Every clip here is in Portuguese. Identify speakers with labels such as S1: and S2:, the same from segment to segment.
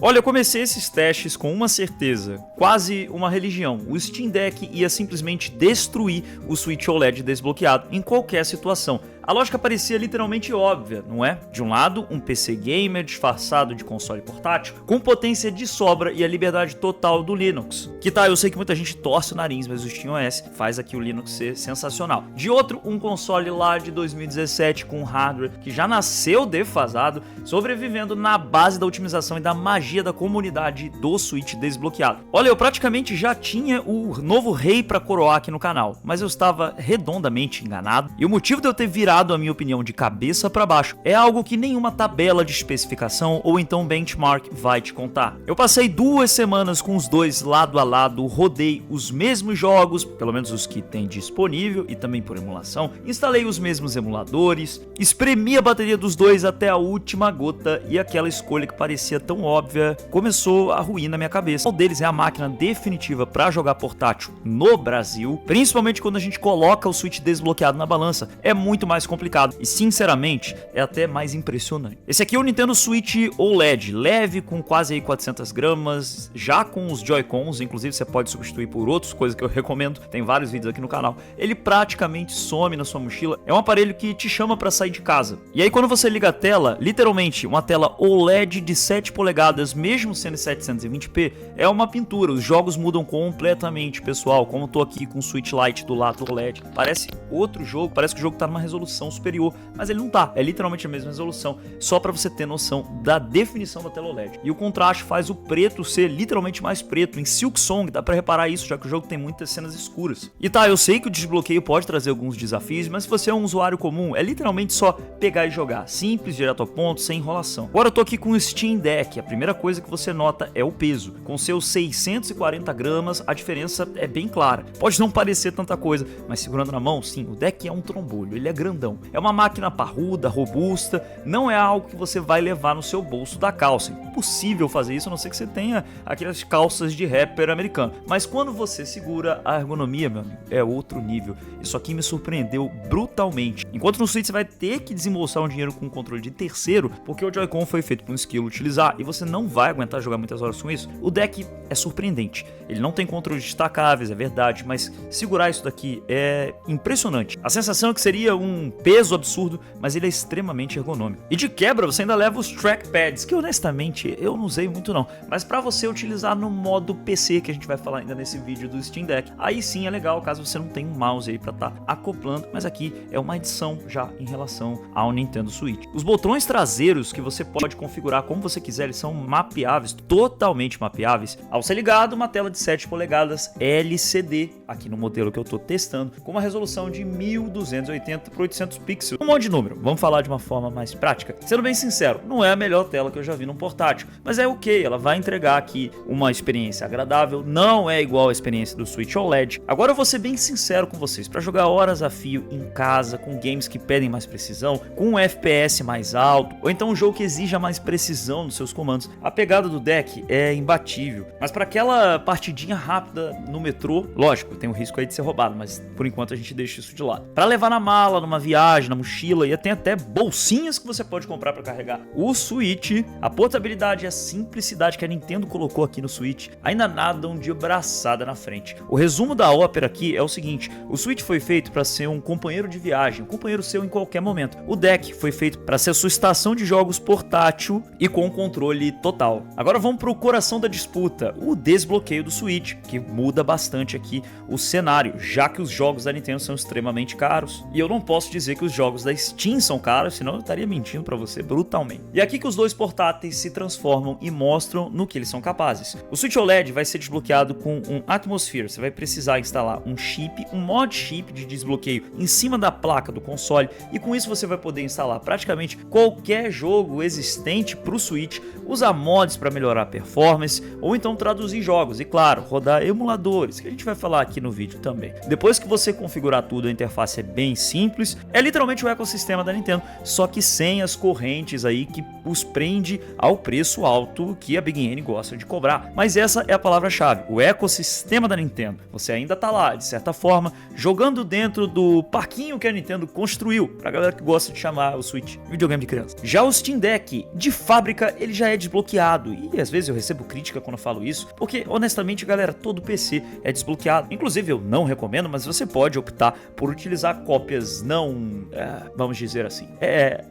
S1: Olha, eu comecei esses testes com uma certeza, quase uma religião. O Steam Deck ia simplesmente destruir o Switch OLED desbloqueado em qualquer situação. A lógica parecia literalmente óbvia, não é? De um lado, um PC gamer disfarçado de console portátil, com potência de sobra e a liberdade total do Linux. Que tá, eu sei que muita gente torce o nariz, mas o SteamOS faz aqui o Linux ser sensacional. De outro, um console lá de 2017 com hardware que já nasceu defasado, sobrevivendo na base da otimização e da magia da comunidade do Switch desbloqueado. Olha, eu praticamente já tinha o novo rei pra coroar aqui no canal, mas eu estava redondamente enganado, e o motivo de eu ter virado a minha opinião de cabeça para baixo é algo que nenhuma tabela de especificação ou então benchmark vai te contar. Eu passei 2 semanas com os dois lado a lado, rodei os mesmos jogos, pelo menos os que tem disponível e também por emulação, instalei os mesmos emuladores, espremi a bateria dos dois até a última gota e aquela escolha que parecia tão óbvia começou a ruir na minha cabeça. Qual deles é a máquina definitiva para jogar portátil no Brasil, principalmente quando a gente coloca o Switch desbloqueado na balança, é muito mais complicado e sinceramente é até mais impressionante. Esse aqui é o Nintendo Switch OLED, leve, com quase aí 400 gramas, já com os Joy-Cons, inclusive você pode substituir por outras coisas que eu recomendo, tem vários vídeos aqui no canal. Ele praticamente some na sua mochila, é um aparelho que te chama para sair de casa. E aí quando você liga a tela, literalmente uma tela OLED de 7 polegadas, mesmo sendo 720p, é uma pintura, os jogos mudam completamente, pessoal, como eu tô aqui com o Switch Lite do lado do OLED, parece outro jogo, parece que o jogo tá numa resolução superior, mas ele não tá, é literalmente a mesma resolução, só para você ter noção da definição da tela OLED. E o contraste faz o preto ser literalmente mais preto. Em Silksong dá para reparar isso, já que o jogo tem muitas cenas escuras. E tá, eu sei que o desbloqueio pode trazer alguns desafios, mas se você é um usuário comum, é literalmente só pegar e jogar, simples, direto ao ponto, sem enrolação. Agora eu tô aqui com o Steam Deck, a primeira coisa que você nota é o peso. Com seus 640 gramas, a diferença é bem clara. Pode não parecer tanta coisa, mas segurando na mão, sim, o deck é um trombolho, ele é grandão. É uma máquina parruda, robusta, não é algo que você vai levar no seu bolso da calça. É impossível fazer isso, a não ser que você tenha aquelas calças de rapper americano. Mas quando você segura, a ergonomia, meu amigo, é outro nível. Isso aqui me surpreendeu brutalmente. Enquanto no Switch você vai ter que desembolsar um dinheiro com um controle de terceiro, porque o Joy-Con foi feito para um esquilo utilizar e você não vai aguentar jogar muitas horas com isso, o deck é surpreendente. Ele não tem controles destacáveis, é verdade, mas segurar isso daqui é impressionante. A sensação é que seria um peso absurdo, mas ele é extremamente ergonômico. E de quebra você ainda leva os trackpads, que honestamente eu não usei muito não, mas para você utilizar no modo PC, que a gente vai falar ainda nesse vídeo do Steam Deck, aí sim é legal caso você não tenha um mouse aí para estar acoplando, mas aqui é uma adição já em relação ao Nintendo Switch. Os botões traseiros que você pode configurar como você quiser, eles são mapeáveis, totalmente mapeáveis. Ao ser ligado, uma tela de 7 polegadas LCD, aqui no modelo que eu estou testando, com uma resolução de 1280 por 800 pixels. Um monte de número, vamos falar de uma forma mais prática. Sendo bem sincero, não é a melhor tela que eu já vi num portátil, mas é ok, ela vai entregar aqui uma experiência agradável, não é igual à experiência do Switch OLED. Agora eu vou ser bem sincero com vocês, para jogar horas a fio em casa, com games que pedem mais precisão, com um FPS mais alto, ou então um jogo que exija mais precisão nos seus comandos, a pegada do deck é imbatível. Mas para aquela partidinha rápida no metrô, lógico, tem o risco aí de ser roubado, mas por enquanto a gente deixa isso de lado. Para levar na mala, numa viagem, na mochila, e tem até bolsinhas que você pode comprar para carregar o Switch, a portabilidade e a simplicidade que a Nintendo colocou aqui no Switch ainda nadam de braçada na frente. O resumo da ópera aqui é o seguinte: o Switch foi feito para ser um companheiro de viagem, um companheiro seu em qualquer momento. O deck foi feito para ser a sua estação de jogos portátil e com controle total. Agora vamos para o coração da disputa, o desbloqueio do Switch, que muda bastante aqui o cenário, já que os jogos da Nintendo são extremamente caros. E eu não posso dizer que os jogos da Steam são caros, senão eu estaria mentindo para você brutalmente. E é aqui que os dois portáteis se transformam e mostram no que eles são capazes. O Switch OLED vai ser desbloqueado com um Atmosphere. Você vai precisar instalar um chip, um mod chip de desbloqueio em cima da placa do console, e com isso você vai poder instalar praticamente qualquer jogo existente para o Switch, usar mods para melhorar a performance, ou então traduzir jogos e, claro, rodar emuladores, que a gente vai falar aqui no vídeo também. Depois que você configurar tudo, a interface é bem simples, é literalmente o ecossistema da Nintendo, só que sem as correntes aí que os prende ao preço alto que a Big N gosta de cobrar. Mas essa é a palavra-chave, o ecossistema da Nintendo. Você ainda tá lá, de certa forma, jogando dentro do parquinho que a Nintendo construiu, pra galera que gosta de chamar o Switch de videogame de criança. Já o Steam Deck, de fábrica, ele já é desbloqueado, e às vezes eu recebo crítica quando eu falo isso, porque honestamente, galera, todo PC é desbloqueado. Inclusive eu não recomendo, mas você pode optar por utilizar cópias não, vamos dizer assim,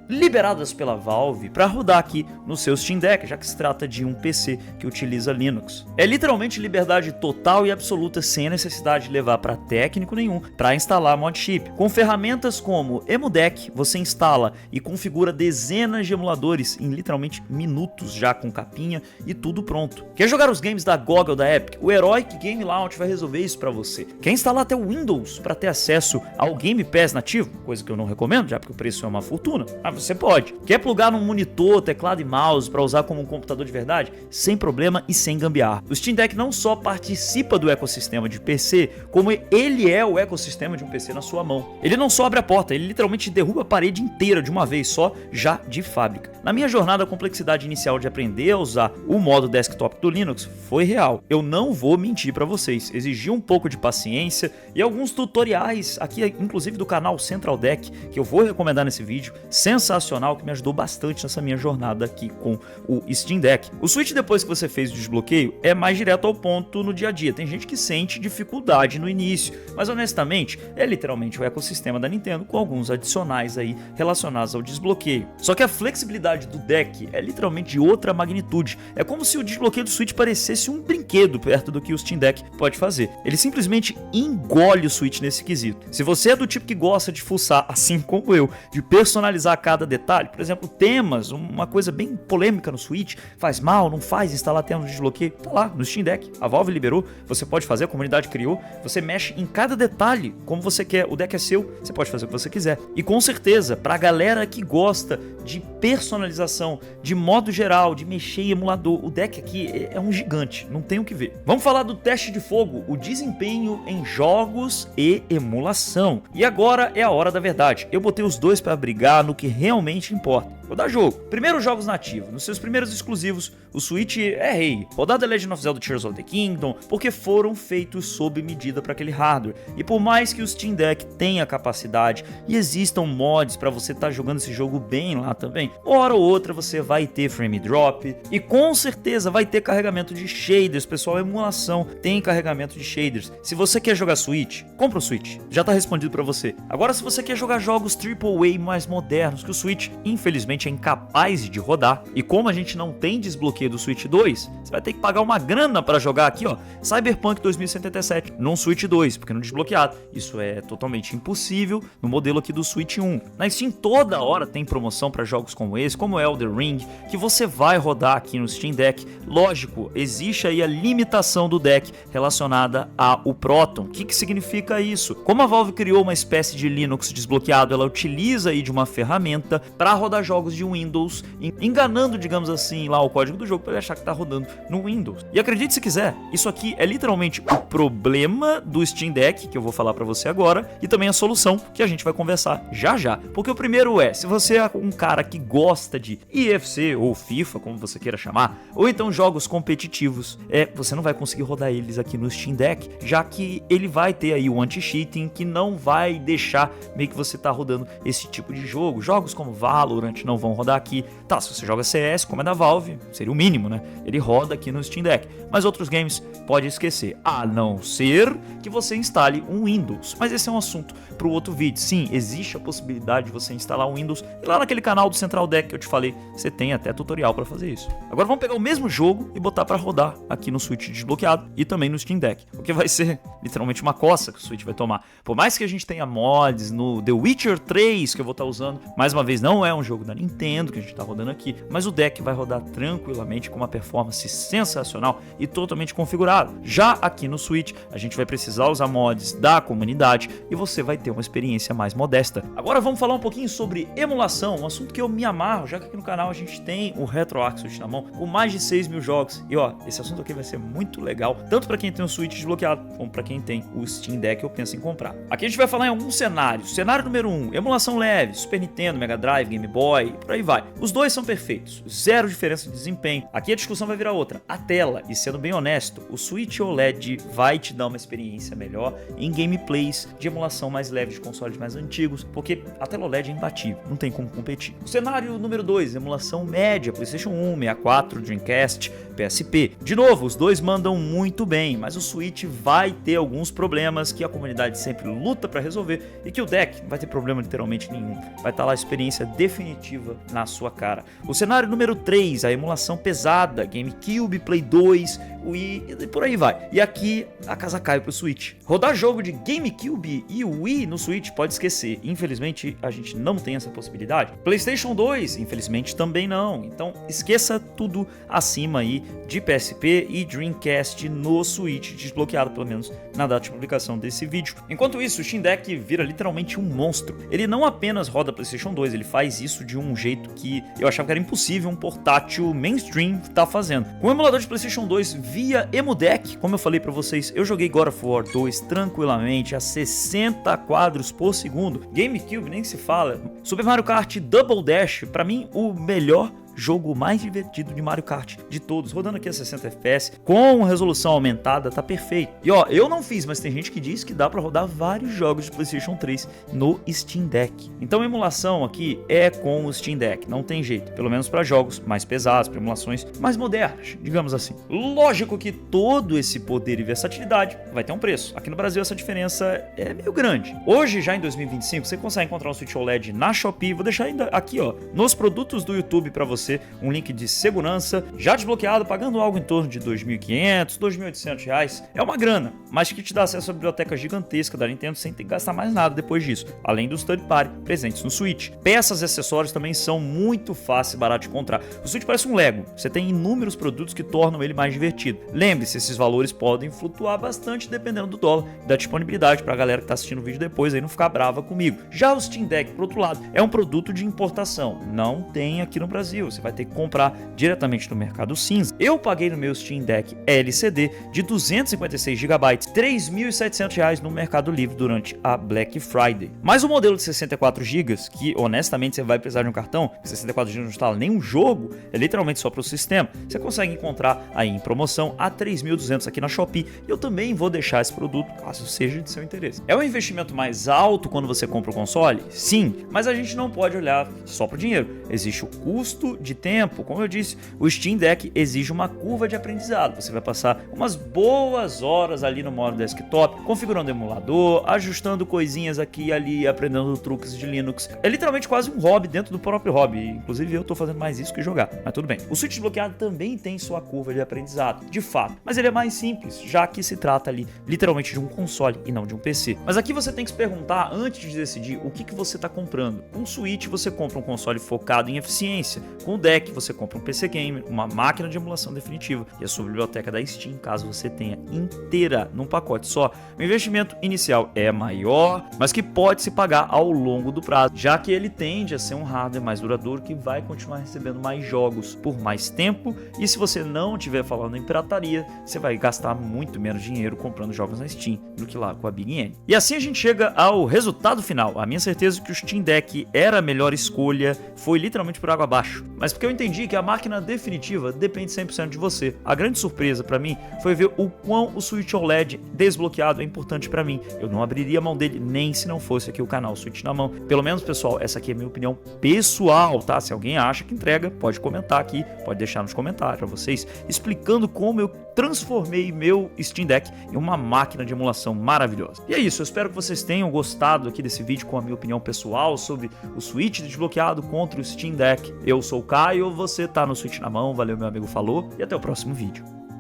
S1: liberadas pela Valve para rodar aqui no seu Steam Deck, já que se trata de um PC que utiliza Linux. É literalmente liberdade total e absoluta, sem a necessidade de levar para técnico nenhum para instalar mod chip. Com ferramentas como EmuDeck, você instala e configura dezenas de emuladores em literalmente minutos, já com capinha e tudo pronto. Quer jogar os games da GOG ou da Epic? O Heroic Game Launch vai resolver isso para você. Quer instalar até o Windows para ter acesso ao Game Pass nativo? Coisa que eu não recomendo, já porque o preço é uma fortuna. Mas você pode. Quer plugar num monitor, teclado e mouse para usar como um computador de verdade? Sem problema e sem gambiarra. O Steam Deck não só participa do ecossistema de PC, como ele é o ecossistema de um PC na sua mão. Ele não só abre a porta, ele literalmente derruba a parede inteira de uma vez só, já de fábrica. Na minha jornada, a complexidade inicial de aprender a usar o modo desktop do Linux foi real. Eu não vou mentir para vocês, exigiu um pouco de paciência e alguns tutoriais aqui, inclusive do canal Central Deck, que eu vou recomendar nesse vídeo, sensacional, que me ajudou bastante nessa minha jornada aqui com o Steam Deck. O Switch, depois que você fez o desbloqueio, é mais direto ao ponto no dia a dia. Tem gente que sente dificuldade no início, mas honestamente é literalmente o ecossistema da Nintendo com alguns adicionais aí relacionados ao desbloqueio. Só que a flexibilidade do deck é literalmente de outra magnitude. É como se o desbloqueio do Switch parecesse um brinquedo perto do que o Steam Deck pode fazer. Ele simplesmente engole o Switch nesse quesito. Se você é do tipo que gosta de fuçar, assim como eu, de personalizar cada detalhe, por exemplo, temas, uma coisa bem polêmica no Switch, faz mal, não faz instalar temas de desbloqueio, tá lá no Steam Deck. A Valve liberou, você pode fazer, a comunidade criou, você mexe em cada detalhe como você quer, o deck é seu, você pode fazer o que você quiser. E com certeza, pra galera que gosta de personalização, de modo geral, de mexer em emulador, o deck aqui é um gigante, não tem o que ver. Vamos falar do teste de fogo, o desempenho em jogos e emulação. E agora é a hora da verdade. Eu botei os dois para brigar no que realmente importa. Vou dar jogo. Primeiro, jogos nativos. Nos seus primeiros exclusivos, o Switch é rei. Rodar The Legend of Zelda Tears of the Kingdom, porque foram feitos sob medida para aquele hardware. E por mais que o Steam Deck tenha capacidade e existam mods para você estar jogando esse jogo bem lá também, hora ou outra você vai ter frame drop e com certeza vai ter carregamento de shaders. Pessoal, emulação tem carregamento de shaders. Se você quer jogar Switch, compra o Switch. Já tá respondido para você. Agora, se você quer jogar jogos AAA mais modernos, que o Switch infelizmente é incapaz de rodar, e como a gente não tem desbloqueio do Switch 2, você vai ter que pagar uma grana para jogar aqui, ó, Cyberpunk 2077 num Switch 2, porque não desbloqueado. Isso é totalmente impossível no modelo aqui do Switch 1. Na Steam toda hora tem promoção para jogos como esse, como Elden Ring, que você vai rodar aqui no Steam Deck. Lógico, existe aí a limitação do deck relacionada ao Proton. O que significa isso? Como a Valve criou uma espécie de Linux desbloqueado, ela utiliza aí de uma ferramenta para rodar jogos de Windows, enganando, digamos assim, lá o código do jogo para ele achar que tá rodando no Windows. E acredite se quiser, isso aqui é literalmente o problema do Steam Deck, que eu vou falar para você agora, e também a solução que a gente vai conversar já já. Porque o primeiro se você é um cara que gosta de IFC ou FIFA, como você queira chamar, ou então jogos competitivos, você não vai conseguir rodar eles aqui no Steam Deck, já que ele vai ter aí o anti-cheating que não vai deixar meio que você tá rodando esse tipo de jogo. Jogos como Valorant não vão rodar aqui. Tá, se você joga CS, como é da Valve, seria o mínimo, né? Ele roda aqui no Steam Deck. Mas outros games pode esquecer, a não ser que você instale um Windows. Mas esse é um assunto para o outro vídeo. Sim, existe a possibilidade de você instalar um Windows. E lá naquele canal do Central Deck que eu te falei, você tem até tutorial para fazer isso. Agora vamos pegar o mesmo jogo e botar para rodar aqui no Switch desbloqueado e também no Steam Deck. O que vai ser literalmente uma coça que o Switch vai tomar. Por mais que a gente tenha mods no The Witcher 3 que eu vou estar usando, mais uma vez não é um jogo da Nintendo que a gente está rodando aqui, mas o deck vai rodar tranquilamente com uma performance sensacional e totalmente configurado. Já aqui no Switch, a gente vai precisar usar mods da comunidade e você vai ter uma experiência mais modesta. Agora vamos falar um pouquinho sobre emulação, um assunto assunto que eu me amarro, já que aqui no canal a gente tem o RetroArch Switch na mão, com mais de 6 mil jogos. E ó, esse assunto aqui vai ser muito legal, tanto para quem tem o Switch desbloqueado, como para quem tem o Steam Deck eu penso em comprar. Aqui a gente vai falar em alguns cenários. Cenário número 1, emulação leve, Super Nintendo, Mega Drive, Game Boy, por aí vai. Os dois são perfeitos, zero diferença de desempenho. Aqui a discussão vai virar outra. A tela, e sendo bem honesto, o Switch OLED vai te dar uma experiência melhor em gameplays de emulação mais leve de consoles mais antigos, porque a tela OLED é imbatível, não tem como competir. O cenário número 2, emulação média, PlayStation 1, 64, Dreamcast, PSP. De novo, os dois mandam muito bem, mas o Switch vai ter alguns problemas que a comunidade sempre luta para resolver e que o deck não vai ter problema literalmente nenhum. Vai estar lá a experiência definitiva na sua cara. O cenário número 3, a emulação pesada, GameCube, Play 2, Wii e por aí vai. E aqui a casa cai pro Switch. Rodar jogo de GameCube e Wii no Switch pode esquecer. Infelizmente a gente não tem essa possibilidade. PlayStation 2, infelizmente também não. Então esqueça tudo acima aí de PSP e Dreamcast no Switch, desbloqueado pelo menos na data de publicação desse vídeo. Enquanto isso, o Steam Deck vira literalmente um monstro. Ele não apenas roda PlayStation 2, ele faz isso de um jeito que eu achava que era impossível um portátil mainstream tá fazendo. Com o emulador de PlayStation 2 via EmuDeck, como eu falei pra vocês, eu joguei God of War 2 tranquilamente a 60 quadros por segundo. GameCube nem se fala. Super Mario Kart Double Dash, pra mim o melhor jogo mais divertido de Mario Kart de todos, rodando aqui a 60 FPS, com resolução aumentada, tá perfeito. E ó, eu não fiz, mas tem gente que diz que dá pra rodar vários jogos de PlayStation 3 no Steam Deck. Então a emulação aqui é com o Steam Deck, não tem jeito, pelo menos para jogos mais pesados, para emulações mais modernas, digamos assim. Lógico que todo esse poder e versatilidade vai ter um preço. Aqui no Brasil essa diferença é meio grande. Hoje, já em 2025, você consegue encontrar um Switch OLED na Shopee, vou deixar ainda aqui ó, nos produtos do YouTube para você um link de segurança, já desbloqueado, pagando algo em torno de R$ 2.500, R$ 2.800. É uma grana, mas que te dá acesso à biblioteca gigantesca da Nintendo sem ter que gastar mais nada depois disso, além dos third party presentes no Switch. Peças e acessórios também são muito fáceis e baratos de encontrar. O Switch parece um Lego, você tem inúmeros produtos que tornam ele mais divertido. Lembre-se, esses valores podem flutuar bastante dependendo do dólar e da disponibilidade para a galera que está assistindo o vídeo depois aí não ficar brava comigo. Já o Steam Deck, por outro lado, é um produto de importação, não tem aqui no Brasil. Você vai ter que comprar diretamente no mercado cinza. Eu paguei no meu Steam Deck LCD de 256 GB, R$ 3.700 no Mercado Livre durante a Black Friday. Mas o modelo de 64 GB, que honestamente você vai precisar de um cartão, 64 GB não instala nenhum jogo, é literalmente só para o sistema, você consegue encontrar aí em promoção a 3.200 aqui na Shopee. E eu também vou deixar esse produto caso seja de seu interesse. É um investimento mais alto quando você compra o console? Sim, mas a gente não pode olhar só para o dinheiro. Existe o custo de tempo, como eu disse, o Steam Deck exige uma curva de aprendizado. Você vai passar umas boas horas ali no modo desktop, configurando o emulador, ajustando coisinhas aqui e ali, aprendendo truques de Linux. É literalmente quase um hobby dentro do próprio hobby. Inclusive eu tô fazendo mais isso que jogar, mas tudo bem. O Switch desbloqueado também tem sua curva de aprendizado, de fato, mas ele é mais simples, já que se trata ali literalmente de um console e não de um PC. Mas aqui você tem que se perguntar antes de decidir o que você está comprando. Com o Switch você compra um console focado em eficiência, com o Deck você compra um PC Gamer, uma máquina de emulação definitiva e a sua biblioteca da Steam, caso você tenha inteira num pacote só. O investimento inicial é maior, mas que pode se pagar ao longo do prazo, já que ele tende a ser um hardware mais duradouro que vai continuar recebendo mais jogos por mais tempo, e se você não estiver falando em pirataria, você vai gastar muito menos dinheiro comprando jogos na Steam do que lá com a Big N. E assim a gente chega ao resultado final. A minha certeza é que o Steam Deck era a melhor escolha foi literalmente por água abaixo, mas porque eu entendi que a máquina definitiva depende 100% de você. A grande surpresa pra mim foi ver o quão o Switch OLED desbloqueado é importante pra mim. Eu não abriria a mão dele nem se não fosse aqui o canal Switch na mão. Pelo menos, pessoal, essa aqui é a minha opinião pessoal, tá? Se alguém acha que entrega, pode comentar aqui, pode deixar nos comentários pra vocês, explicando como eu transformei meu Steam Deck em uma máquina de emulação maravilhosa. E é isso, eu espero que vocês tenham gostado aqui desse vídeo com a minha opinião pessoal sobre o Switch desbloqueado contra o Steam Deck. Eu sou o Caio, você tá no Switch na mão, valeu meu amigo, falou e até o próximo vídeo.